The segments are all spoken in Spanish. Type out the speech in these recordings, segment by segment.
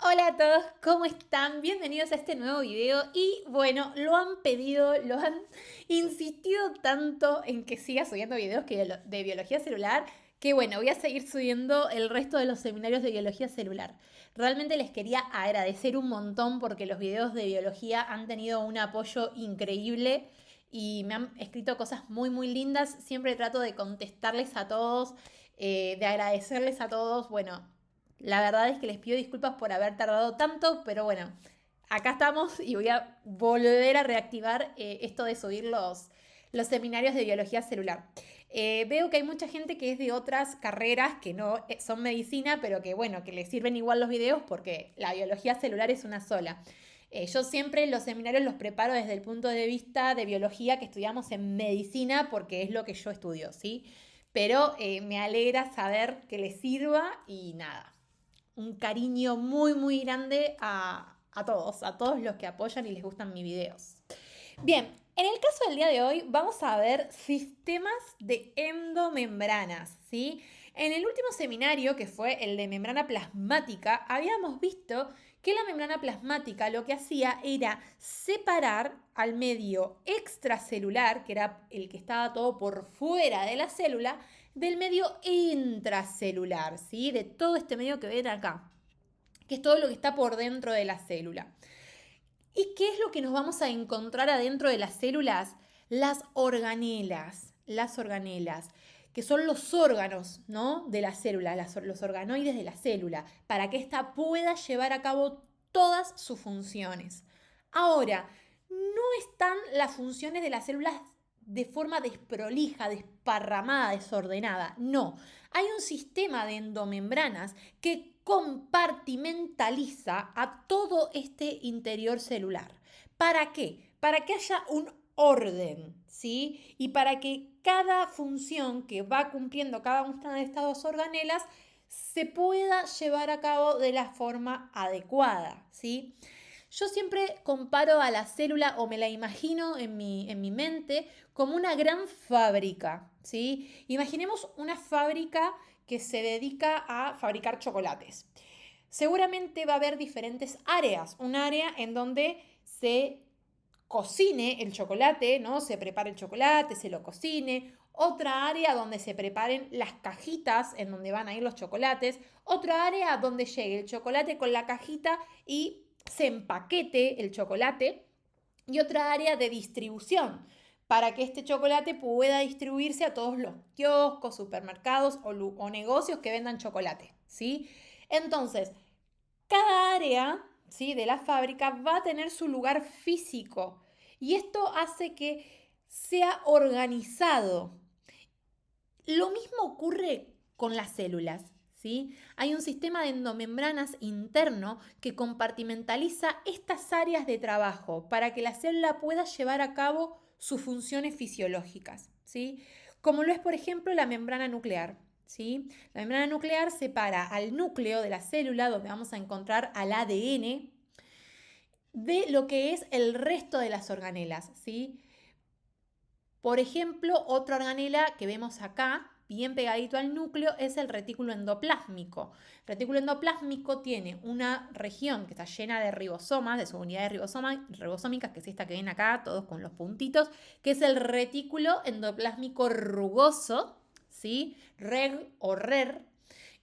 Hola a todos, ¿cómo están? Bienvenidos a este nuevo video y bueno, lo han pedido, lo han insistido tanto en que siga subiendo videos de biología celular que bueno, voy a seguir subiendo el resto de los seminarios de biología celular. Realmente les quería agradecer un montón porque los videos de biología han tenido un apoyo increíble y me han escrito cosas muy lindas. Siempre trato de contestarles a todos, de agradecerles a todos. Bueno, la verdad es que les pido disculpas por haber tardado tanto, pero bueno, acá estamos y voy a volver a reactivar esto de subir los seminarios de biología celular. Veo que hay mucha gente que es de otras carreras que no son medicina, pero que bueno, que les sirven igual los videos porque la biología celular es una sola. Yo siempre los seminarios los preparo desde el punto de vista de biología que estudiamos en medicina porque es lo que yo estudio, ¿sí? Pero me alegra saber que les sirva y nada, un cariño muy grande a todos los que apoyan y les gustan mis videos. Bien, en el caso del día de hoy vamos a ver sistemas de endomembranas, ¿sí? En el último seminario, que fue el de membrana plasmática, habíamos visto que la membrana plasmática lo que hacía era separar al medio extracelular, que era el que estaba todo por fuera de la célula, del medio intracelular, ¿sí? De todo este medio que ven acá, que es todo lo que está por dentro de la célula. ¿Y qué es lo que nos vamos a encontrar adentro de las células? Las organelas, que son los órganos, ¿no?, de la célula, los organoides de la célula, para que ésta pueda llevar a cabo todas sus funciones. Ahora, no están las funciones de las células de forma desprolija, desparramada, desordenada. No, hay un sistema de endomembranas que compartimentaliza a todo este interior celular. ¿Para qué? Para que haya un orden, ¿sí? Y para que cada función que va cumpliendo cada una de estas dos organelas se pueda llevar a cabo de la forma adecuada, ¿sí? Yo siempre comparo a la célula o me la imagino en mi mente como una gran fábrica, ¿sí? Imaginemos una fábrica que se dedica a fabricar chocolates. Seguramente va a haber diferentes áreas. Un área en donde se cocine el chocolate, ¿no? Se prepare el chocolate, se lo cocine. Otra área donde se preparen las cajitas en donde van a ir los chocolates. Otra área donde llegue el chocolate con la cajita y se empaquete el chocolate. Y otra área de distribución para que este chocolate pueda distribuirse a todos los kioscos, supermercados o negocios que vendan chocolate, ¿sí? Entonces, cada área, ¿sí?, de la fábrica va a tener su lugar físico y esto hace que sea organizado. Lo mismo ocurre con las células, ¿sí? Hay un sistema de endomembranas interno que compartimentaliza estas áreas de trabajo para que la célula pueda llevar a cabo sus funciones fisiológicas, ¿sí? Como lo es, por ejemplo, la membrana nuclear, ¿sí? La membrana nuclear separa al núcleo de la célula, donde vamos a encontrar al ADN, de lo que es el resto de las organelas, ¿sí? Por ejemplo, otra organela que vemos acá, bien pegadito al núcleo, es el retículo endoplásmico. El retículo endoplásmico tiene una región que está llena de ribosomas, de subunidades ribosómicas, que es esta que ven acá, todos con los puntitos, que es el retículo endoplásmico rugoso, ¿sí? REG o RER,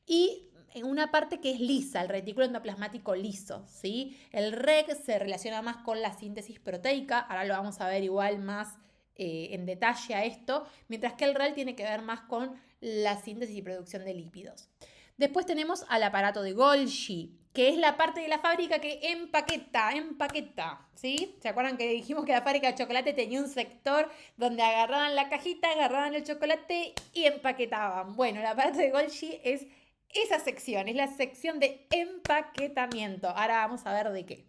y en una parte que es lisa, el retículo endoplasmático liso, ¿sí? El REG se relaciona más con la síntesis proteica, ahora lo vamos a ver igual más en detalle a esto, mientras que el RAL tiene que ver más con la síntesis y producción de lípidos. Después tenemos al aparato de Golgi, que es la parte de la fábrica que empaqueta, ¿sí? ¿Se acuerdan que dijimos que la fábrica de chocolate tenía un sector donde agarraban la cajita, agarraban el chocolate y empaquetaban? Bueno, el aparato de Golgi es esa sección, es la sección de empaquetamiento. Ahora vamos a ver de qué.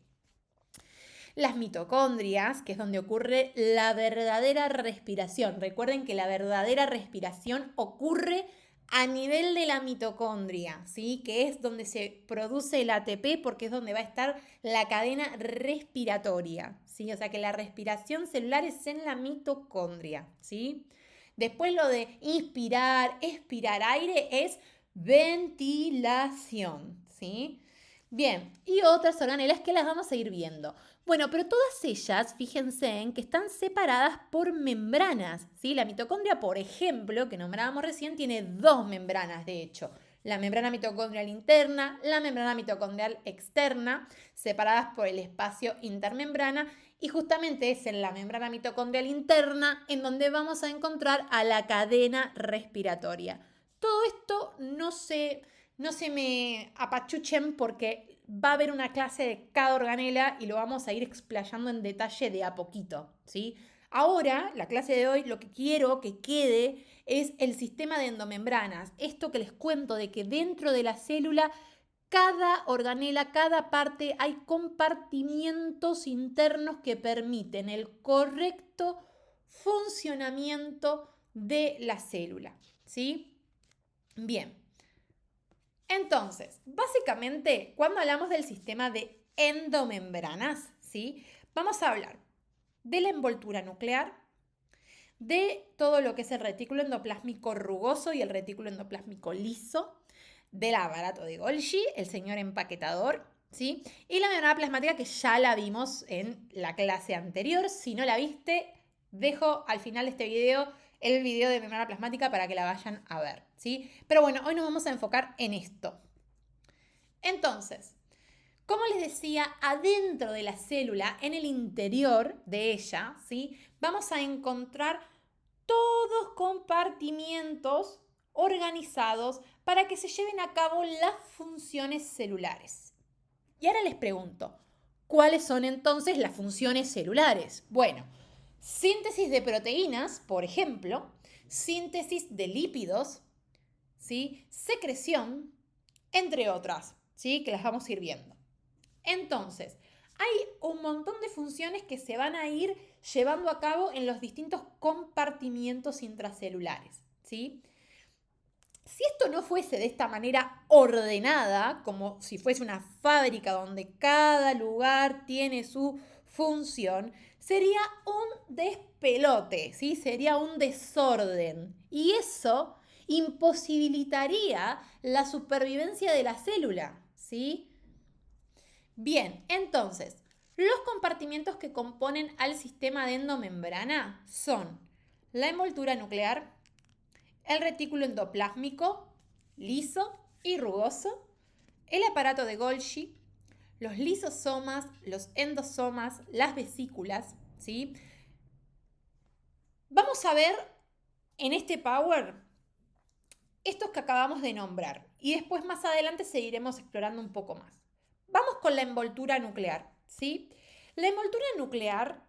Las mitocondrias, que es donde ocurre la verdadera respiración. Recuerden que la verdadera respiración ocurre a nivel de la mitocondria, ¿sí? Que es donde se produce el ATP porque es donde va a estar la cadena respiratoria, ¿sí? O sea que la respiración celular es en la mitocondria, ¿sí? Después lo de inspirar, expirar aire es ventilación, ¿sí? Bien, y otras organelas que las vamos a ir viendo. Bueno, pero todas ellas, fíjense en que están separadas por membranas, ¿sí? La mitocondria, por ejemplo, que nombrábamos recién, tiene dos membranas, de hecho. La membrana mitocondrial interna, la membrana mitocondrial externa, separadas por el espacio intermembrana, y justamente es en la membrana mitocondrial interna en donde vamos a encontrar a la cadena respiratoria. Todo esto no se me apachuchen porque va a haber una clase de cada organela y lo vamos a ir explayando en detalle de a poquito, ¿sí? Ahora, la clase de hoy, lo que quiero que quede es el sistema de endomembranas. Esto que les cuento de que dentro de la célula, cada organela, cada parte, hay compartimientos internos que permiten el correcto funcionamiento de la célula, ¿sí? Bien. Entonces, básicamente, cuando hablamos del sistema de endomembranas, ¿sí? Vamos a hablar de la envoltura nuclear, de todo lo que es el retículo endoplásmico rugoso y el retículo endoplásmico liso, del aparato de Golgi, el señor empaquetador, ¿sí? Y la membrana plasmática que ya la vimos en la clase anterior. Si no la viste, dejo al final de este video el video de membrana plasmática para que la vayan a ver, ¿sí? Pero bueno, hoy nos vamos a enfocar en esto. Entonces, como les decía, adentro de la célula, en el interior de ella, ¿sí? Vamos a encontrar todos compartimientos organizados para que se lleven a cabo las funciones celulares. Y ahora les pregunto, ¿cuáles son entonces las funciones celulares? Bueno, síntesis de proteínas, por ejemplo, síntesis de lípidos, ¿sí? Secreción, entre otras, ¿sí? Que las vamos a ir viendo. Entonces, hay un montón de funciones que se van a ir llevando a cabo en los distintos compartimientos intracelulares, ¿sí? Si esto no fuese de esta manera ordenada, como si fuese una fábrica donde cada lugar tiene su función, sería un despelote, ¿sí? Sería un desorden. Y eso imposibilitaría la supervivencia de la célula, ¿sí? Bien, entonces, los compartimientos que componen al sistema de endomembrana son la envoltura nuclear, el retículo endoplásmico, liso y rugoso, el aparato de Golgi, los lisosomas, los endosomas, las vesículas, ¿sí? Vamos a ver en este Power estos que acabamos de nombrar y después más adelante seguiremos explorando un poco más. Vamos con la envoltura nuclear, ¿sí? La envoltura nuclear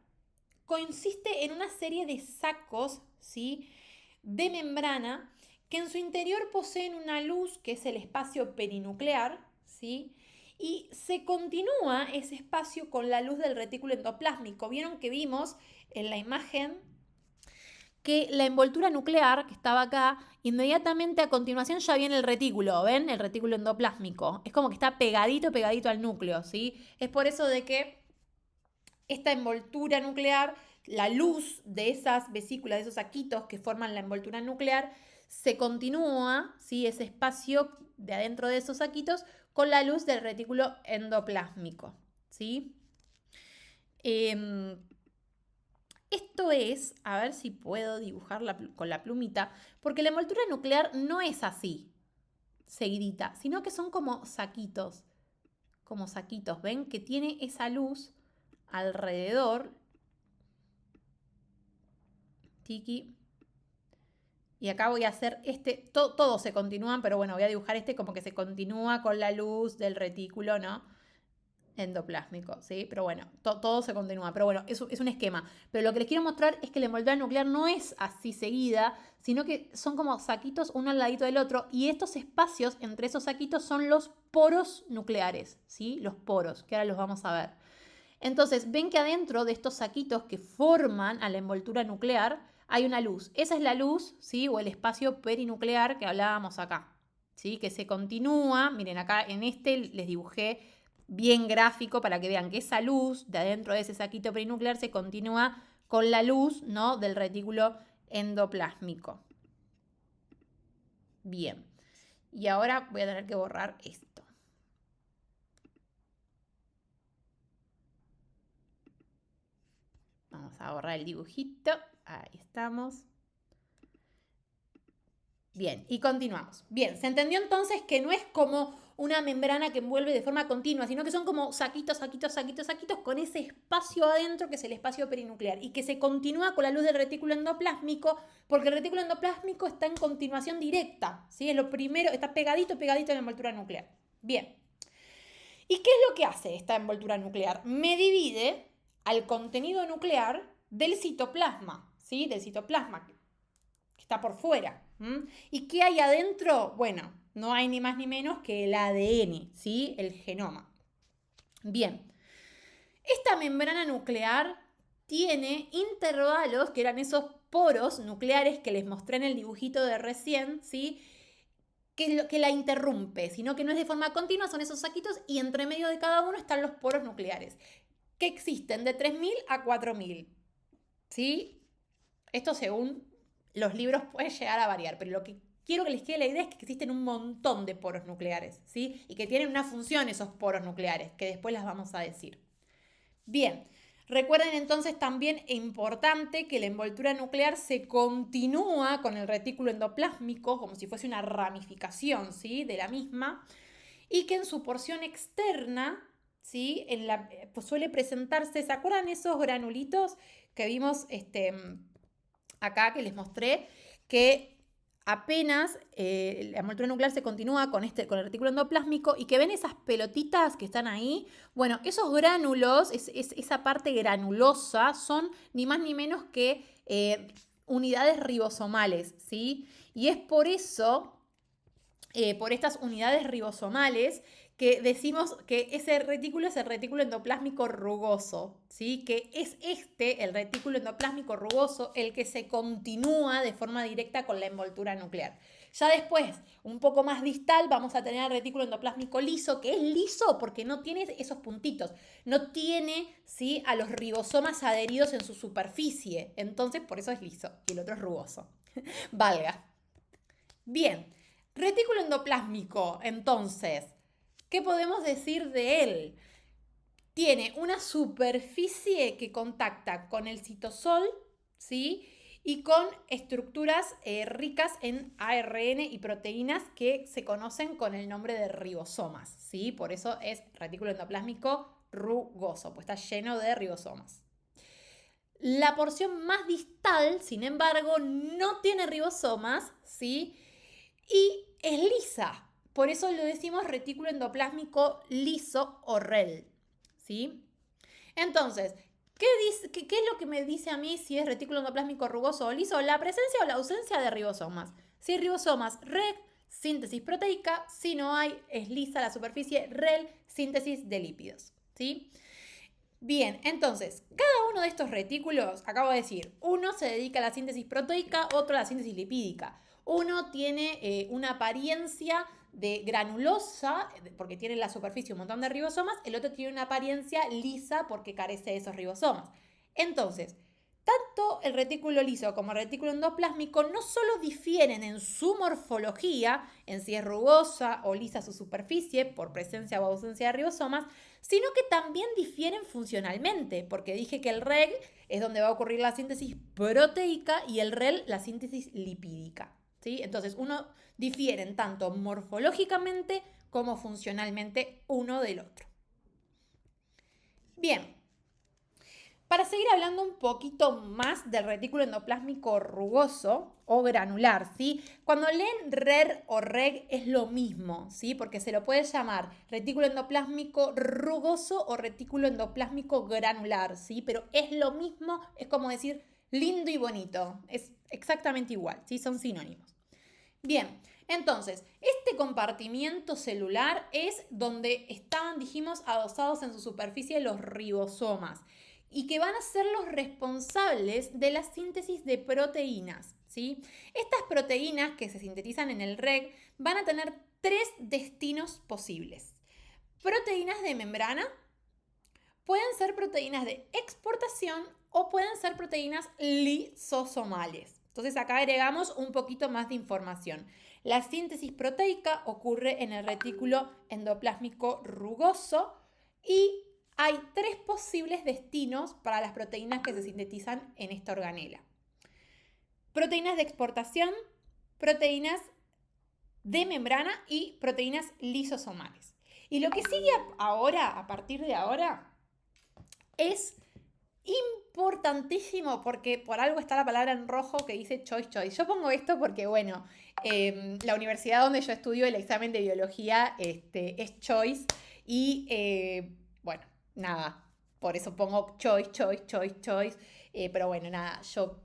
consiste en una serie de sacos, ¿sí? De membrana que en su interior poseen una luz que es el espacio perinuclear, ¿sí? Y se continúa ese espacio con la luz del retículo endoplásmico. Vieron que vimos en la imagen que la envoltura nuclear, que estaba acá, inmediatamente a continuación ya viene el retículo, ¿ven? El retículo endoplásmico. Es como que está pegadito, pegadito al núcleo, ¿sí? Es por eso de que esta envoltura nuclear, la luz de esas vesículas, de esos saquitos que forman la envoltura nuclear, se continúa, ¿sí? Ese espacio de adentro de esos saquitos con la luz del retículo endoplásmico, ¿sí? Esto es, a ver si puedo dibujar con la plumita, porque la envoltura nuclear no es así, seguidita, sino que son como saquitos, ¿ven? Que tiene esa luz alrededor. Tiki. Y acá voy a hacer todos se continúan, pero bueno, voy a dibujar este como que se continúa con la luz del retículo, ¿no? Endoplásmico, ¿sí? Pero bueno, todo se continúa. Pero bueno, es un esquema. Pero lo que les quiero mostrar es que la envoltura nuclear no es así seguida, sino que son como saquitos uno al ladito del otro. Y estos espacios entre esos saquitos son los poros nucleares, ¿sí? Los poros, que ahora los vamos a ver. Entonces, ven que adentro de estos saquitos que forman a la envoltura nuclear hay una luz. Esa es la luz, ¿sí? O el espacio perinuclear que hablábamos acá, ¿sí? Que se continúa. Miren, acá en este les dibujé bien gráfico para que vean que esa luz de adentro de ese saquito perinuclear se continúa con la luz, ¿no? Del retículo endoplásmico. Bien. Y ahora voy a tener que borrar esto. Vamos a borrar el dibujito. Ahí estamos. Bien, y continuamos. Bien, se entendió entonces que no es como una membrana que envuelve de forma continua, sino que son como saquitos, saquitos, saquitos, saquitos con ese espacio adentro que es el espacio perinuclear y que se continúa con la luz del retículo endoplásmico porque el retículo endoplásmico está en continuación directa, ¿sí? Es lo primero, está pegadito, pegadito a la envoltura nuclear. Bien. ¿Y qué es lo que hace esta envoltura nuclear? Me divide al contenido nuclear del citoplasma, ¿sí? Del citoplasma que está por fuera. ¿Y qué hay adentro? Bueno, no hay ni más ni menos que el ADN, ¿sí? El genoma. Bien, esta membrana nuclear tiene intervalos, que eran esos poros nucleares que les mostré en el dibujito de recién, ¿sí? Que la interrumpe, sino que no es de forma continua, son esos saquitos y entre medio de cada uno están los poros nucleares, que existen de 3000 a 4000, ¿sí? Esto según los libros puede llegar a variar, pero lo que quiero que les quede la idea es que existen un montón de poros nucleares, ¿sí? Y que tienen una función esos poros nucleares, que después las vamos a decir. Bien, recuerden entonces también importante que la envoltura nuclear se continúa con el retículo endoplásmico como si fuese una ramificación, ¿sí? De la misma y que en su porción externa, ¿sí? Pues suele presentarse, ¿se acuerdan esos granulitos que vimos acá que les mostré? Que apenas la envoltura nuclear se continúa con el retículo endoplásmico y que ven esas pelotitas que están ahí. Bueno, esos gránulos, esa parte granulosa, son ni más ni menos que unidades ribosomales, ¿sí? Y es por eso, por estas unidades ribosomales, que decimos que ese retículo es el retículo endoplásmico rugoso, ¿sí? Que es el retículo endoplásmico rugoso, el que se continúa de forma directa con la envoltura nuclear. Ya después, un poco más distal, vamos a tener el retículo endoplásmico liso, que es liso porque no tiene esos puntitos, no tiene, ¿sí? A los ribosomas adheridos en su superficie, entonces por eso es liso y el otro es rugoso. Valga. Bien, retículo endoplásmico, entonces, ¿qué podemos decir de él? Tiene una superficie que contacta con el citosol, ¿sí? Y con estructuras ricas en ARN y proteínas que se conocen con el nombre de ribosomas, ¿sí? Por eso es retículo endoplásmico rugoso, pues está lleno de ribosomas. La porción más distal, sin embargo, no tiene ribosomas, ¿sí? Y es lisa. Por eso lo decimos retículo endoplásmico liso o REL, ¿sí? Entonces, ¿qué es lo que me dice a mí si es retículo endoplásmico rugoso o liso? La presencia o la ausencia de ribosomas. Si hay ribosomas, REG, síntesis proteica. Si no hay, es lisa la superficie, REL, síntesis de lípidos, ¿sí? Bien, entonces, cada uno de estos retículos, acabo de decir, uno se dedica a la síntesis proteica, otro a la síntesis lipídica. Uno tiene una apariencia de granulosa, porque tiene en la superficie un montón de ribosomas, el otro tiene una apariencia lisa porque carece de esos ribosomas. Entonces, tanto el retículo liso como el retículo endoplásmico no solo difieren en su morfología, en si es rugosa o lisa su superficie por presencia o ausencia de ribosomas, sino que también difieren funcionalmente, porque dije que el REG es donde va a ocurrir la síntesis proteica y el REL la síntesis lipídica, ¿sí? Entonces, uno difieren tanto morfológicamente como funcionalmente uno del otro. Bien, para seguir hablando un poquito más del retículo endoplásmico rugoso o granular, ¿sí? Cuando leen RER o REG es lo mismo, ¿sí? Porque se lo puede llamar retículo endoplásmico rugoso o retículo endoplásmico granular, ¿sí? Pero es lo mismo, es como decir lindo y bonito, es exactamente igual, ¿sí? Son sinónimos. Bien, entonces, este compartimiento celular es donde estaban, dijimos, adosados en su superficie los ribosomas y que van a ser los responsables de la síntesis de proteínas, ¿sí? Estas proteínas que se sintetizan en el REG van a tener tres destinos posibles. Proteínas de membrana, pueden ser proteínas de exportación o pueden ser proteínas lisosomales. Entonces acá agregamos un poquito más de información. La síntesis proteica ocurre en el retículo endoplásmico rugoso y hay 3 posibles destinos para las proteínas que se sintetizan en esta organela. Proteínas de exportación, proteínas de membrana y proteínas lisosomales. Y lo que sigue ahora, a partir de ahora, es importantísimo, porque por algo está la palabra en rojo que dice choice. Yo pongo esto porque, bueno, la universidad donde yo estudio el examen de biología es choice y, bueno, nada, por eso pongo choice. Pero bueno, nada, yo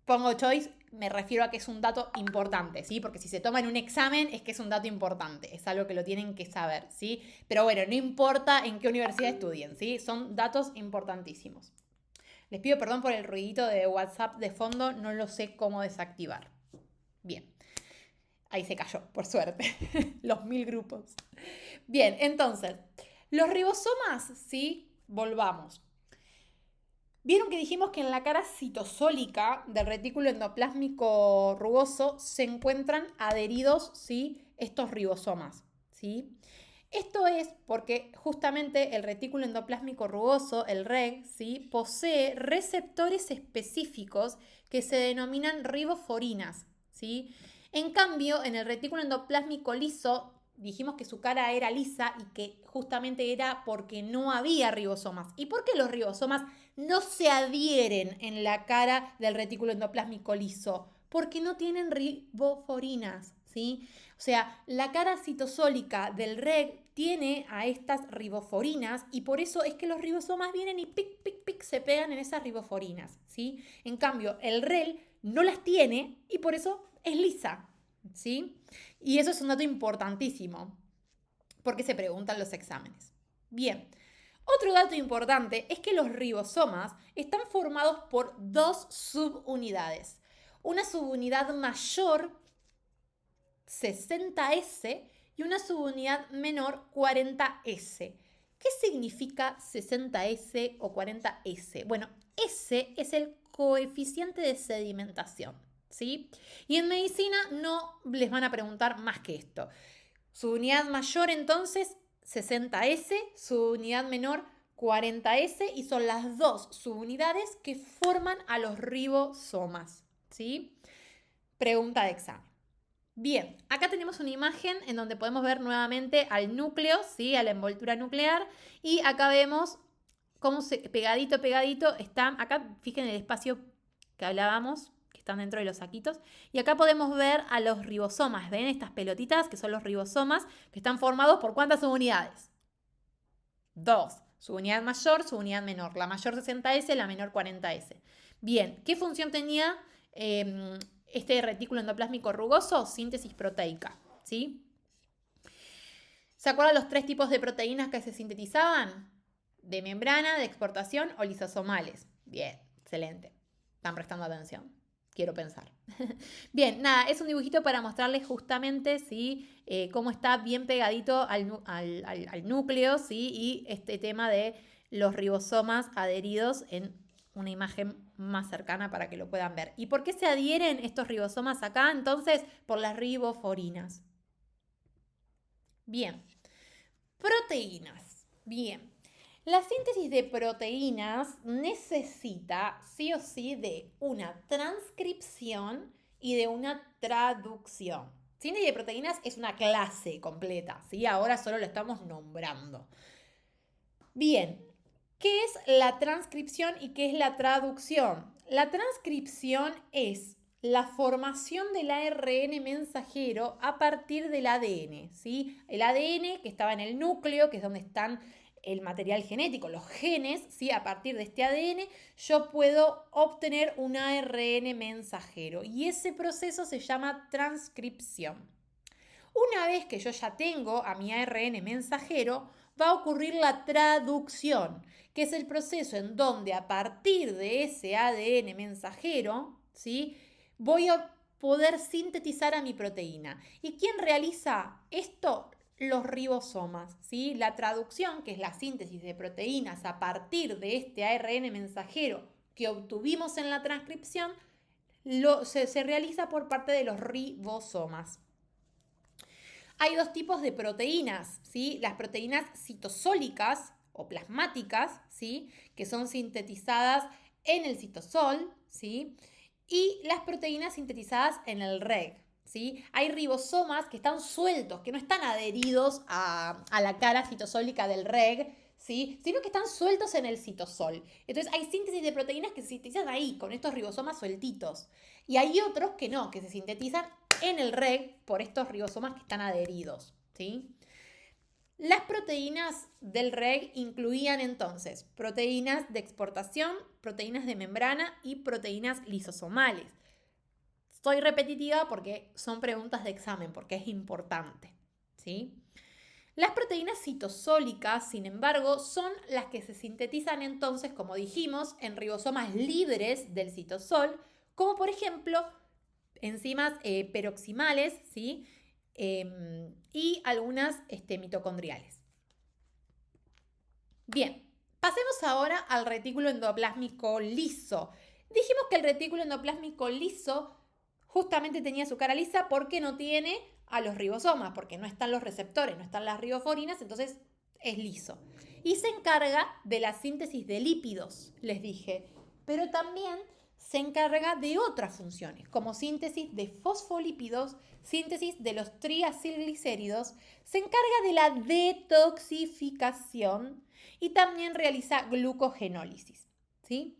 pongo choice, me refiero a que es un dato importante, ¿sí? Porque si se toma en un examen es que es un dato importante, es algo que lo tienen que saber, ¿sí? Pero bueno, no importa en qué universidad estudien, ¿sí? Son datos importantísimos. Les pido perdón por el ruidito de WhatsApp de fondo, no lo sé cómo desactivar. Bien, ahí se cayó, por suerte, los 1000 grupos. Bien, entonces, los ribosomas, ¿sí? Volvamos. Vieron que dijimos que en la cara citosólica del retículo endoplásmico rugoso se encuentran adheridos, ¿sí?, estos ribosomas, ¿sí? Esto es porque justamente el retículo endoplásmico rugoso, el REG, ¿sí?, posee receptores específicos que se denominan riboforinas, ¿sí? En cambio, en el retículo endoplásmico liso, dijimos que su cara era lisa y que justamente era porque no había ribosomas. ¿Y por qué los ribosomas no se adhieren en la cara del retículo endoplásmico liso? Porque no tienen riboforinas, ¿sí? O sea, la cara citosólica del REG tiene a estas riboforinas y por eso es que los ribosomas vienen y pic, se pegan en esas riboforinas, ¿sí? En cambio, el REL no las tiene y por eso es lisa, ¿sí? Y eso es un dato importantísimo porque se preguntan los exámenes. Bien, otro dato importante es que los ribosomas están formados por 2 subunidades. Una subunidad mayor, 60S, y una subunidad menor, 40S. ¿Qué significa 60S o 40S? Bueno, S es el coeficiente de sedimentación, ¿sí? Y en medicina no les van a preguntar más que esto. Subunidad mayor, entonces, 60S, subunidad menor, 40S, y son las 2 subunidades que forman a los ribosomas, ¿sí? Pregunta de examen. Bien, acá tenemos una imagen en donde podemos ver nuevamente al núcleo, ¿sí?, a la envoltura nuclear, y acá vemos cómo pegadito están, acá fíjense el espacio que hablábamos, que están dentro de los saquitos, y acá podemos ver a los ribosomas, ¿ven estas pelotitas que son los ribosomas, que están formados por ¿cuántas subunidades? 2, subunidad mayor, subunidad menor, la mayor 60S, la menor 40S. Bien, ¿qué función tenía este retículo endoplásmico rugoso? Síntesis proteica, ¿sí? ¿Se acuerdan los 3 tipos de proteínas que se sintetizaban? De membrana, de exportación o lisosomales. Bien, excelente. Están prestando atención. Quiero pensar. Bien, nada, es un dibujito para mostrarles justamente, ¿sí?, cómo está bien pegadito al núcleo, ¿sí?, y este tema de los ribosomas adheridos en una imagen más cercana para que lo puedan ver. ¿Y por qué se adhieren estos ribosomas acá? Entonces, por las riboforinas. Bien, proteínas. Bien, la síntesis de proteínas necesita sí o sí de una transcripción y de una traducción. Síntesis de proteínas es una clase completa, ¿sí? Ahora solo lo estamos nombrando. Bien, ¿qué es la transcripción y qué es la traducción? La transcripción es la formación del ARN mensajero a partir del ADN, ¿sí? El ADN que estaba en el núcleo, que es donde están el material genético, los genes, ¿sí? A partir de este ADN yo puedo obtener un ARN mensajero y ese proceso se llama transcripción. Una vez que yo ya tengo a mi ARN mensajero, va a ocurrir la traducción, que es el proceso en donde a partir de ese ADN mensajero, ¿sí?, voy a poder sintetizar a mi proteína. ¿Y quién realiza esto? Los ribosomas, ¿sí? La traducción, que es la síntesis de proteínas a partir de este ARN mensajero que obtuvimos en la transcripción, se realiza por parte de los ribosomas. Hay 2 tipos de proteínas, ¿sí? Las proteínas citosólicas o plasmáticas, ¿sí? Que son sintetizadas en el citosol, ¿sí? Y las proteínas sintetizadas en el REG, ¿sí? Hay ribosomas que están sueltos, que no están adheridos a la cara citosólica del REG, ¿sí? Sino que están sueltos en el citosol. Entonces hay síntesis de proteínas que se sintetizan ahí, con estos ribosomas sueltitos. Y hay otros que no, que se sintetizan en el REG por estos ribosomas que están adheridos, ¿sí? Las proteínas del REG incluían entonces proteínas de exportación, proteínas de membrana y proteínas lisosomales. Estoy repetitiva porque son preguntas de examen, porque es importante, ¿sí? Las proteínas citosólicas, sin embargo, son las que se sintetizan entonces, como dijimos, en ribosomas libres del citosol, como por ejemplo enzimas peroximales, ¿sí? Y algunas mitocondriales. Bien, pasemos ahora al retículo endoplásmico liso. Dijimos que el retículo endoplásmico liso justamente tenía su cara lisa porque no tiene a los ribosomas, porque no están los receptores, no están las riboforinas, entonces es liso. Y se encarga de la síntesis de lípidos, les dije, pero también se encarga de otras funciones, como síntesis de fosfolípidos, síntesis de los triacilglicéridos, se encarga de la detoxificación y también realiza glucogenólisis, ¿sí?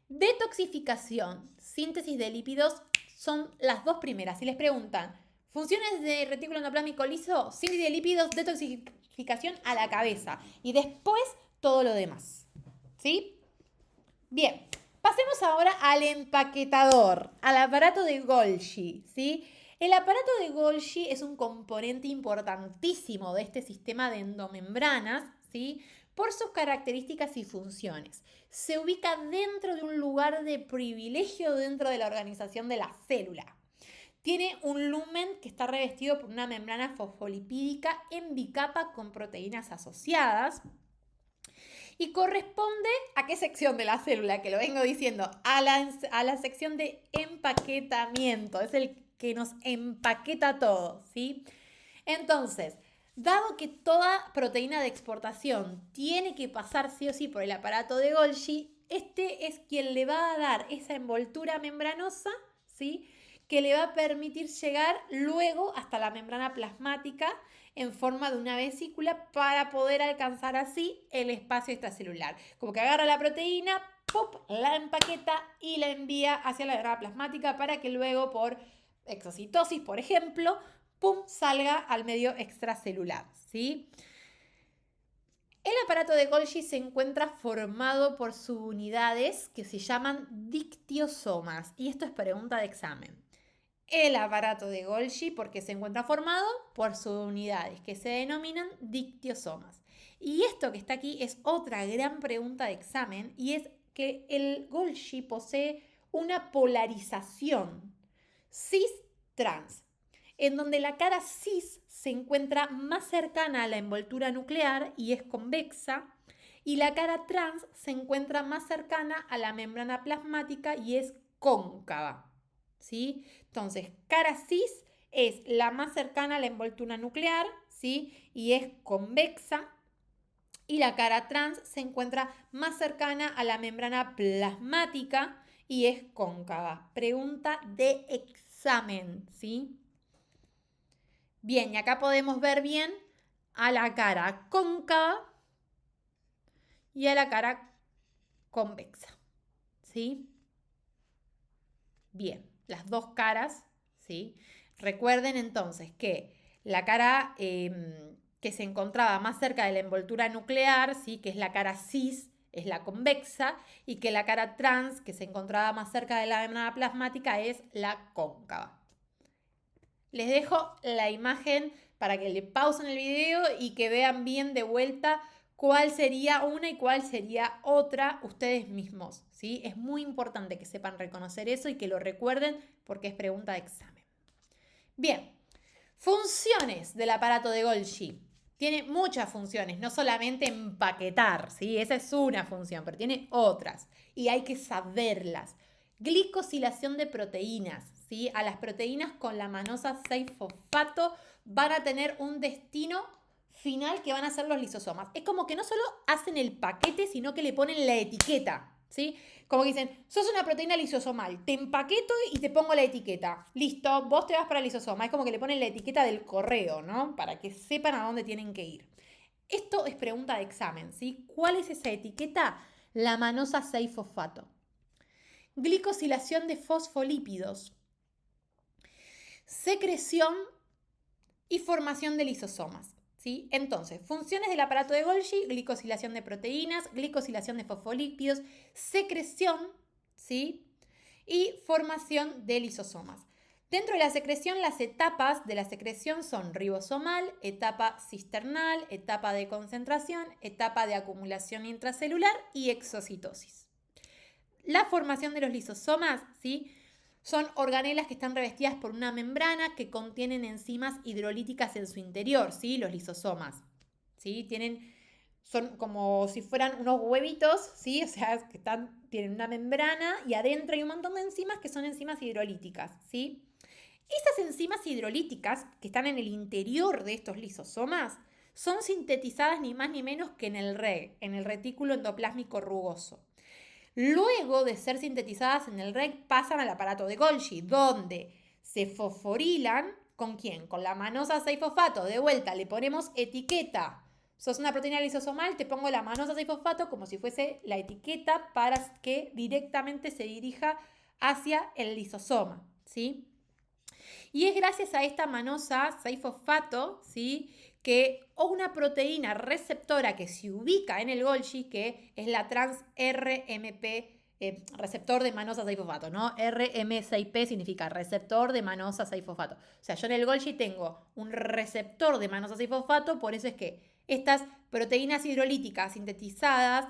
Detoxificación, síntesis de lípidos son las dos primeras. Si les preguntan, funciones de retículo endoplásmico liso, síntesis de lípidos, detoxificación a la cabeza y después todo lo demás, ¿sí? Bien, pasemos ahora al empaquetador, al aparato de Golgi, ¿sí? El aparato de Golgi es un componente importantísimo de este sistema de endomembranas, ¿sí? Por sus características y funciones. Se ubica dentro de un lugar de privilegio dentro de la organización de la célula. Tiene un lumen que está revestido por una membrana fosfolipídica en bicapa con proteínas asociadas. Y corresponde a qué sección de la célula, que lo vengo diciendo, a la sección de empaquetamiento. Es el que nos empaqueta todo, ¿sí? Entonces, dado que toda proteína de exportación tiene que pasar sí o sí por el aparato de Golgi, este es quien le va a dar esa envoltura membranosa, ¿sí? Que le va a permitir llegar luego hasta la membrana plasmática en forma de una vesícula para poder alcanzar así el espacio extracelular. Como que agarra la proteína, ¡pop!, la empaqueta y la envía hacia la membrana plasmática para que luego por exocitosis, por ejemplo, ¡pum!, salga al medio extracelular, ¿sí? El aparato de Golgi se encuentra formado por subunidades que se llaman dictiosomas y esto es pregunta de examen. El aparato de Golgi porque se encuentra formado por subunidades que se denominan dictiosomas. Y esto que está aquí es otra gran pregunta de examen y es que el Golgi posee una polarización cis-trans, en donde la cara cis se encuentra más cercana a la envoltura nuclear y es convexa, y la cara trans se encuentra más cercana a la membrana plasmática y es cóncava, ¿sí? Entonces, cara cis es la más cercana a la envoltura nuclear, ¿sí? Y es convexa. Y la cara trans se encuentra más cercana a la membrana plasmática y es cóncava. Pregunta de examen, ¿sí? Bien, y acá podemos ver bien a la cara cóncava y a la cara convexa, ¿sí? Bien, las dos caras, ¿sí? Recuerden entonces que la cara que se encontraba más cerca de la envoltura nuclear, ¿sí?, que es la cara cis, es la convexa, y que la cara trans, que se encontraba más cerca de la membrana plasmática, es la cóncava. Les dejo la imagen para que le pausen el video y que vean bien de vuelta cuál sería una y cuál sería otra ustedes mismos, ¿sí? Es muy importante que sepan reconocer eso y que lo recuerden porque es pregunta de examen. Bien, funciones del aparato de Golgi. Tiene muchas funciones, no solamente empaquetar, ¿sí? Esa es una función, pero tiene otras y hay que saberlas. Glicosilación de proteínas, ¿sí? A las proteínas con la manosa 6-fosfato van a tener un destino final que van a hacer los lisosomas. Es como que no solo hacen el paquete, sino que le ponen la etiqueta, ¿sí? Como que dicen, sos una proteína lisosomal, te empaqueto y te pongo la etiqueta. Listo, vos te vas para el lisosoma. Es como que le ponen la etiqueta del correo, ¿no? Para que sepan a dónde tienen que ir. Esto es pregunta de examen, ¿sí? ¿Cuál es esa etiqueta? La manosa 6-fosfato. Glicosilación de fosfolípidos. Secreción y formación de lisosomas. ¿Sí? Entonces, funciones del aparato de Golgi: glicosilación de proteínas, glicosilación de fosfolípidos, secreción, ¿sí? Y formación de lisosomas. Dentro de la secreción, las etapas de la secreción son ribosomal, etapa cisternal, etapa de concentración, etapa de acumulación intracelular y exocitosis. La formación de los lisosomas, ¿sí? Son organelas que están revestidas por una membrana que contienen enzimas hidrolíticas en su interior, ¿sí? Los lisosomas, ¿sí? Son como si fueran unos huevitos, ¿sí? O sea, tienen una membrana y adentro hay un montón de enzimas que son enzimas hidrolíticas, ¿sí? Esas enzimas hidrolíticas que están en el interior de estos lisosomas son sintetizadas ni más ni menos que en el REG, en el retículo endoplásmico rugoso. Luego de ser sintetizadas en el REG, pasan al aparato de Golgi, donde se fosforilan. ¿Con quién? Con la manosa 6-fosfato. De vuelta, le ponemos etiqueta. Sos una proteína lisosomal, te pongo la manosa 6-fosfato como si fuese la etiqueta para que directamente se dirija hacia el lisosoma, ¿sí? Y es gracias a esta manosa 6-fosfato, ¿sí?, que una proteína receptora que se ubica en el Golgi, que es la trans-RMP, receptor de manosa 6-fosfato, ¿no? RM6P significa receptor de manosa 6-fosfato. O sea, yo en el Golgi tengo un receptor de manosa 6-fosfato, por eso es que estas proteínas hidrolíticas sintetizadas,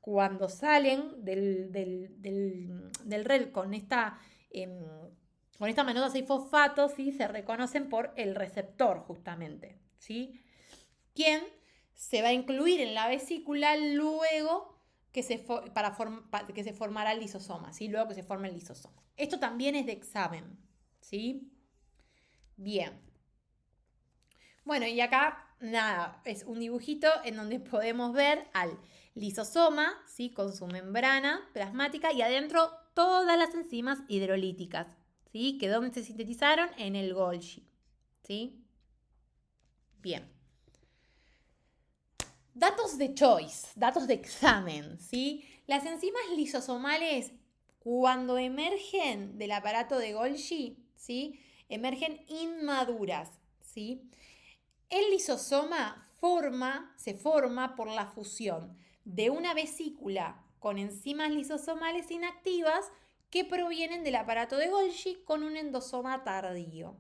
cuando salen del RED con esta manosa 6-fosfato, ¿sí?, se reconocen por el receptor justamente, ¿sí? ¿Quién se va a incluir en la vesícula luego que para que se formará el lisosoma, ¿sí? Luego que se forme el lisosoma. Esto también es de examen, ¿sí? Bien. Bueno, y acá, nada, es un dibujito en donde podemos ver al lisosoma, ¿sí?, con su membrana plasmática y adentro todas las enzimas hidrolíticas, ¿sí?, que donde se sintetizaron en el Golgi, ¿sí? Bien. Datos de choice, datos de examen, ¿sí? Las enzimas lisosomales, cuando emergen del aparato de Golgi, ¿sí?, emergen inmaduras, ¿sí? El lisosoma se forma por la fusión de una vesícula con enzimas lisosomales inactivas que provienen del aparato de Golgi con un endosoma tardío.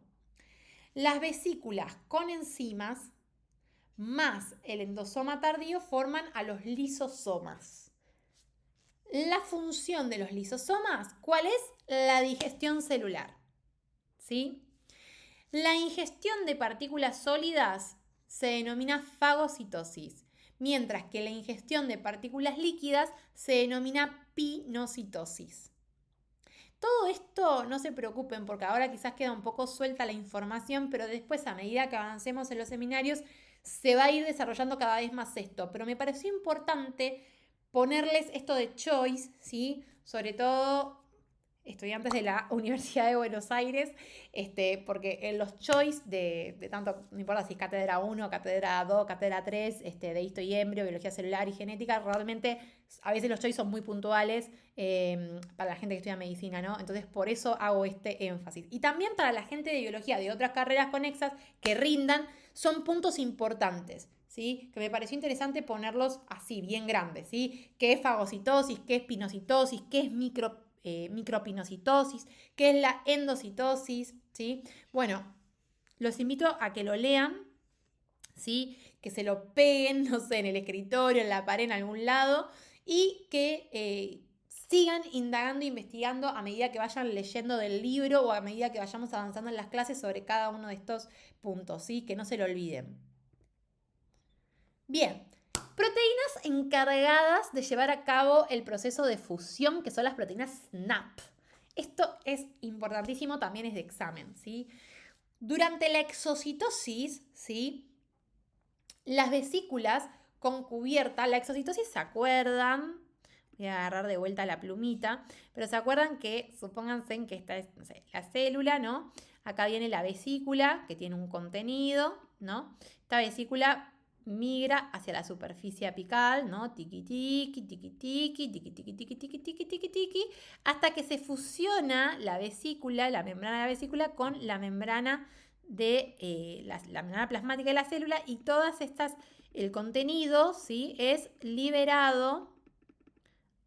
Las vesículas con enzimas más el endosoma tardío forman a los lisosomas. La función de los lisosomas, ¿cuál es? La digestión celular, ¿sí? La ingestión de partículas sólidas se denomina fagocitosis, mientras que la ingestión de partículas líquidas se denomina pinocitosis. Todo esto no se preocupen porque ahora quizás queda un poco suelta la información, pero después a medida que avancemos en los seminarios se va a ir desarrollando cada vez más esto. Pero me pareció importante ponerles esto de choice, ¿sí? Sobre todo estudiantes de la Universidad de Buenos Aires, porque en los choice de tanto, no importa si es cátedra 1, cátedra 2, cátedra 3, de histo y embrio, biología celular y genética, realmente a veces los choice son muy puntuales para la gente que estudia medicina, ¿no? Entonces por eso hago este énfasis. Y también para la gente de biología de otras carreras conexas que rindan, son puntos importantes, ¿sí? Que me pareció interesante ponerlos así, bien grandes, ¿sí? ¿Qué es fagocitosis? ¿Qué es pinocitosis? ¿Qué es micropinocitosis? ¿Qué es la endocitosis? ¿Sí? Bueno, los invito a que lo lean, ¿sí? Que se lo peguen, no sé, en el escritorio, en la pared, en algún lado, y que sigan indagando e investigando a medida que vayan leyendo del libro o a medida que vayamos avanzando en las clases sobre cada uno de estos puntos, ¿sí? Que no se lo olviden. Bien, proteínas encargadas de llevar a cabo el proceso de fusión, que son las proteínas SNAP. Esto es importantísimo, también es de examen, ¿sí? Durante la exocitosis, ¿sí?, Las vesículas con cubierta, la exocitosis, ¿se acuerdan? Voy a agarrar de vuelta la plumita, pero ¿se acuerdan que, supónganse que esta es, no sé, la célula, ¿no? Acá viene la vesícula, que tiene un contenido, ¿no? Esta vesícula migra hacia la superficie apical, ¿no? Tiki tiki, tiki tiki, tiki tiki tiki tiki tiki tiki tiki, hasta que se fusiona la vesícula, la membrana de la vesícula con la membrana de la membrana plasmática de la célula, y todas estas, el contenido, ¿sí?, es liberado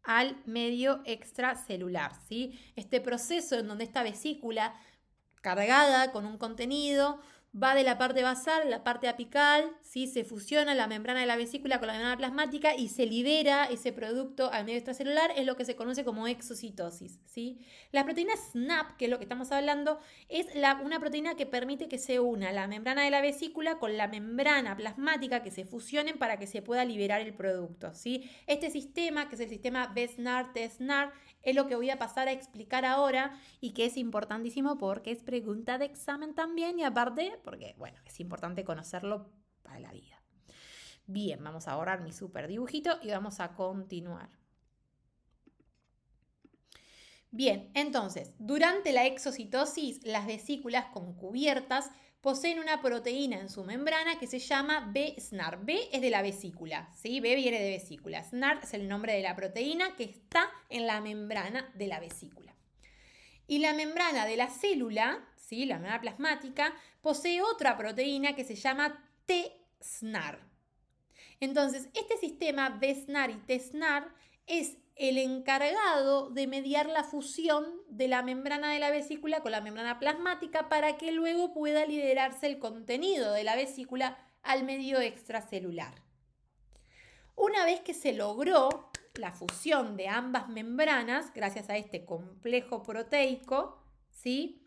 al medio extracelular, ¿sí? Este proceso en donde esta vesícula cargada con un contenido va de la parte basal a la parte apical, ¿sí? Se fusiona la membrana de la vesícula con la membrana plasmática y se libera ese producto al medio extracelular, es lo que se conoce como exocitosis, ¿sí? La proteína SNAP, que es lo que estamos hablando, es una proteína que permite que se una la membrana de la vesícula con la membrana plasmática, que se fusionen para que se pueda liberar el producto, ¿sí? Este sistema, que es el sistema BESNAR-TESNAR, es lo que voy a pasar a explicar ahora y que es importantísimo porque es pregunta de examen también y aparte porque, bueno, es importante conocerlo para la vida. Bien, vamos a borrar mi super dibujito y vamos a continuar. Bien, entonces, durante la exocitosis, las vesículas con cubiertas poseen una proteína en su membrana que se llama BSNAR. B es de la vesícula, ¿sí? B viene de vesícula. SNAR es el nombre de la proteína que está en la membrana de la vesícula. Y la membrana de la célula, ¿sí?, la membrana plasmática, posee otra proteína que se llama TSNAR. Entonces, este sistema BSNAR y TSNAR es el encargado de mediar la fusión de la membrana de la vesícula con la membrana plasmática para que luego pueda liberarse el contenido de la vesícula al medio extracelular. Una vez que se logró la fusión de ambas membranas, gracias a este complejo proteico, ¿sí?,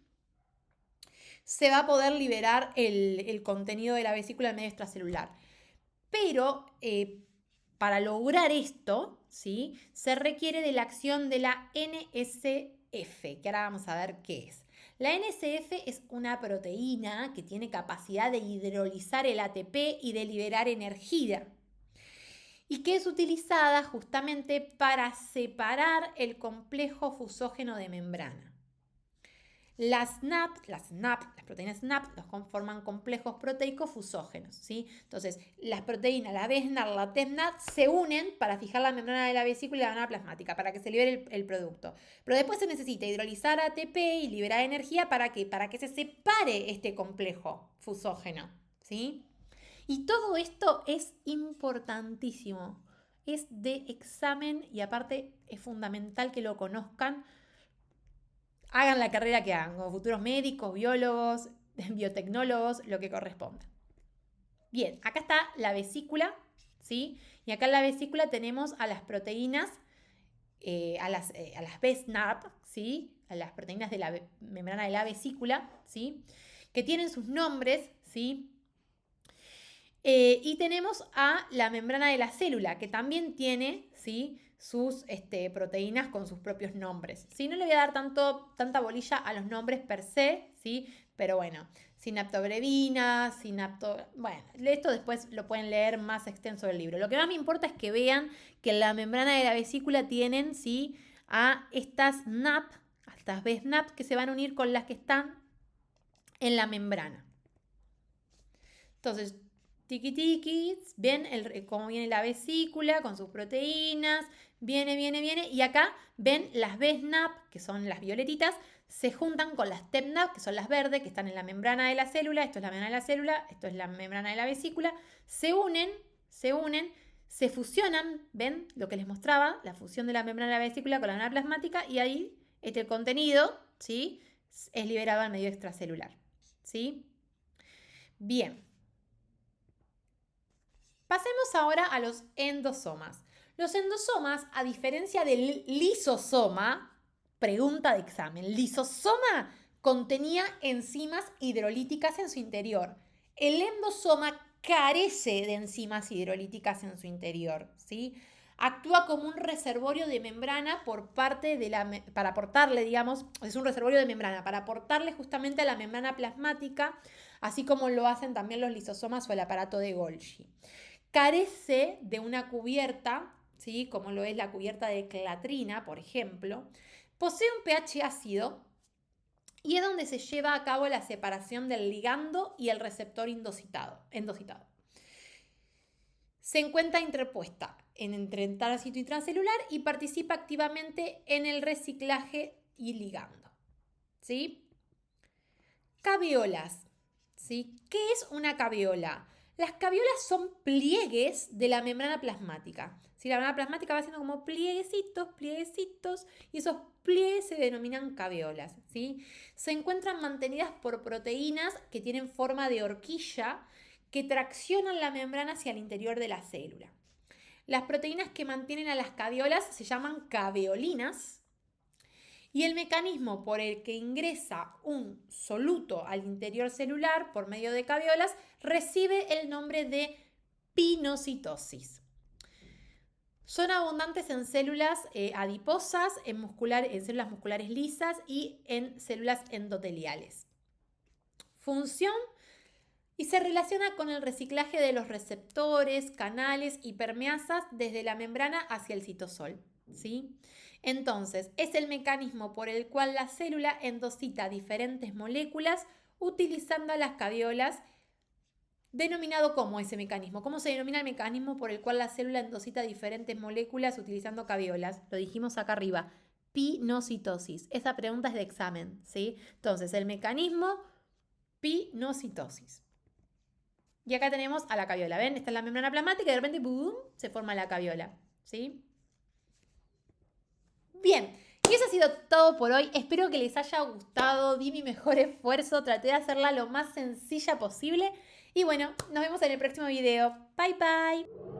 se va a poder liberar el contenido de la vesícula al medio extracelular. Pero para lograr esto, ¿sí?, se requiere de la acción de la NSF, que ahora vamos a ver qué es. La NSF es una proteína que tiene capacidad de hidrolizar el ATP y de liberar energía, y que es utilizada justamente para separar el complejo fusógeno de membrana. Las proteínas SNAP, los conforman complejos proteicos fusógenos, ¿sí? Entonces, las proteínas, la BSNAR, la TSNAR, se unen para fijar la membrana de la vesícula y la membrana plasmática, para que se libere el producto. Pero después se necesita hidrolizar ATP y liberar energía para que se separe este complejo fusógeno, ¿sí? Y todo esto es importantísimo, es de examen y aparte es fundamental que lo conozcan. Hagan la carrera que hagan, como futuros médicos, biólogos, biotecnólogos, lo que corresponda. Bien, acá está la vesícula, ¿sí? Y acá en la vesícula tenemos a las proteínas, a las BSNAP, ¿sí?, a las proteínas de la membrana de la vesícula, ¿sí?, que tienen sus nombres, ¿sí? Y tenemos a la membrana de la célula, que también tiene, ¿sí?, sus proteínas con sus propios nombres. ¿Sí? No le voy a dar tanta bolilla a los nombres per se, ¿sí?, pero bueno, sinaptobrevina, bueno, esto después lo pueden leer más extenso del libro. Lo que más me importa es que vean que en la membrana de la vesícula tienen, ¿sí?, a estas NAP, a estas BSNAP, que se van a unir con las que están en la membrana. Entonces, tiki tiki, ven cómo viene la vesícula con sus proteínas, viene, y acá ven las BSNAP, que son las violetitas, se juntan con las TEPNAP, que son las verdes, que están en la membrana de la célula. Esto es la membrana de la célula, esto es la membrana de la vesícula. Se unen, se fusionan, ven lo que les mostraba, la fusión de la membrana de la vesícula con la membrana plasmática, y ahí este contenido, ¿sí?, es liberado al medio extracelular, ¿sí? Bien. Pasemos ahora a los endosomas. Los endosomas, a diferencia del lisosoma, pregunta de examen, lisosoma contenía enzimas hidrolíticas en su interior. El endosoma carece de enzimas hidrolíticas en su interior, ¿sí? actúa como un reservorio de membrana para aportarle, digamos, es un reservorio de membrana, para aportarle justamente a la membrana plasmática, así como lo hacen también los lisosomas o el aparato de Golgi. Carece de una cubierta, ¿sí? Como lo es la cubierta de clatrina, por ejemplo. Posee un pH ácido y es donde se lleva a cabo la separación del ligando y el receptor endocitado. Se encuentra interpuesta entre intracito y intracelular y participa activamente en el reciclaje y ligando. ¿Sí? Caveolas. ¿Sí? ¿Qué es una caveola? Las caveolas son pliegues de la membrana plasmática. ¿Sí? La membrana plasmática va haciendo como plieguecitos, plieguecitos, y esos pliegues se denominan caveolas. ¿Sí? Se encuentran mantenidas por proteínas que tienen forma de horquilla que traccionan la membrana hacia el interior de la célula. Las proteínas que mantienen a las caveolas se llaman caveolinas y el mecanismo por el que ingresa un soluto al interior celular por medio de caveolas recibe el nombre de pinocitosis. Son abundantes en células adiposas, en células musculares lisas y en células endoteliales. Función: y se relaciona con el reciclaje de los receptores, canales y permeasas desde la membrana hacia el citosol. ¿Sí? Entonces, es el mecanismo por el cual la célula endocita diferentes moléculas utilizando las caveolas, denominado como ese mecanismo. ¿Cómo se denomina el mecanismo por el cual la célula endocita diferentes moléculas utilizando caveolas? Lo dijimos acá arriba, pinocitosis. Esa pregunta es de examen, ¿sí? Entonces, el mecanismo, pinocitosis. Y acá tenemos a la caveola. ¿Ven? Esta es la membrana plasmática y de repente, ¡boom!, se forma la caveola. ¿Sí? Bien, y eso ha sido todo por hoy. Espero que les haya gustado. Di mi mejor esfuerzo. Traté de hacerla lo más sencilla posible. Y bueno, nos vemos en el próximo video. Bye, bye.